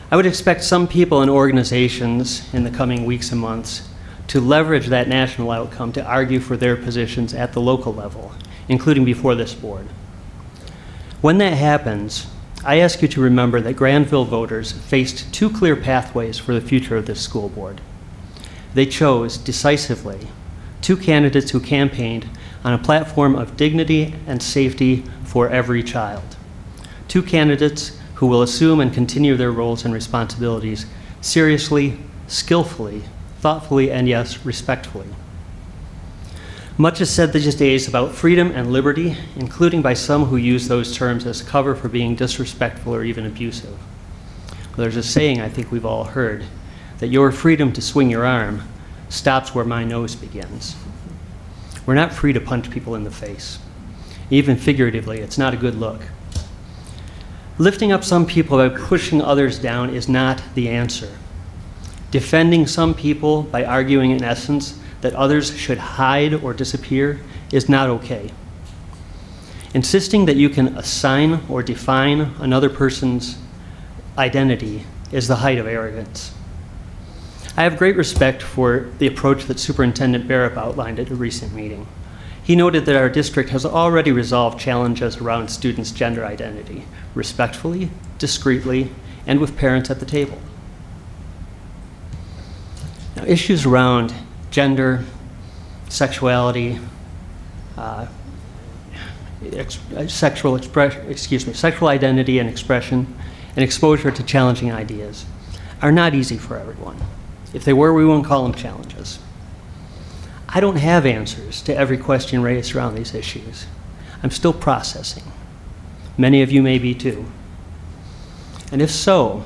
I would expect some people and organizations in the coming weeks and months to leverage that national outcome to argue for their positions at the local level, including before this board. When that happens, I ask you to remember that Grandville voters faced two clear pathways for the future of this school board. They chose decisively two candidates who campaigned on a platform of dignity and safety for every child. Two candidates who will assume and continue their roles and responsibilities seriously, skillfully, thoughtfully, and yes, respectfully. Much is said these days about freedom and liberty, including by some who use those terms as cover for being disrespectful or even abusive. Well, there's a saying I think we've all heard, that your freedom to swing your arm stops where my nose begins. We're not free to punch people in the face. Even figuratively, it's not a good look. Lifting up some people by pushing others down is not the answer. Defending some people by arguing in essence that others should hide or disappear is not okay. Insisting that you can assign or define another person's identity is the height of arrogance. I have great respect for the approach that Superintendent Barrett outlined at a recent meeting. He noted that our district has already resolved challenges around students' gender identity, respectfully, discreetly, and with parents at the table. Now, issues around gender, sexuality, sexual identity and expression, and exposure to challenging ideas are not easy for everyone. If they were, we wouldn't call them challenges. I don't have answers to every question raised around these issues. I'm still processing. Many of you may be too. And if so,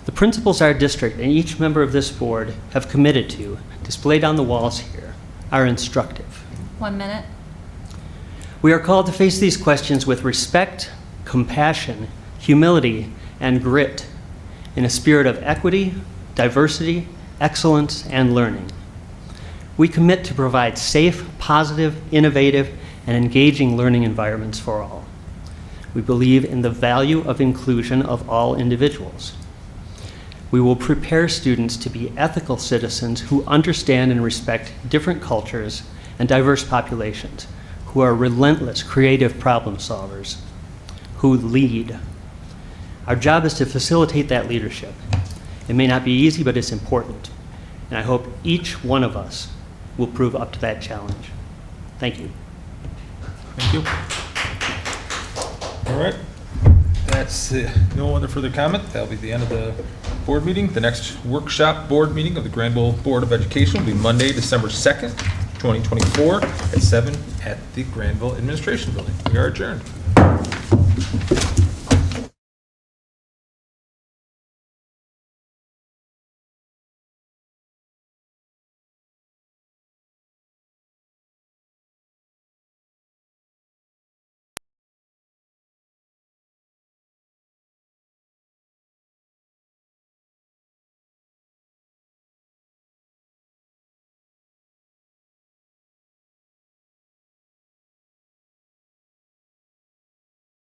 the principles our district and each member of this board have committed to, displayed on the walls here, are instructive. 1 minute. We are called to face these questions with respect, compassion, humility, and grit, in a spirit of equity, diversity, excellence, and learning. We commit to provide safe, positive, innovative, and engaging learning environments for all. We believe in the value of inclusion of all individuals. We will prepare students to be ethical citizens who understand and respect different cultures and diverse populations, who are relentless, creative problem solvers, who lead. Our job is to facilitate that leadership. It may not be easy, but it's important. And I hope each one of us will prove up to that challenge. Thank you. Thank you. All right. That's no other further comment. That'll be the end of the board meeting. The next workshop board meeting of the Grandville Board of Education will be Monday, December 2nd, 2024 at 7 at the Grandville Administration Building. We are adjourned.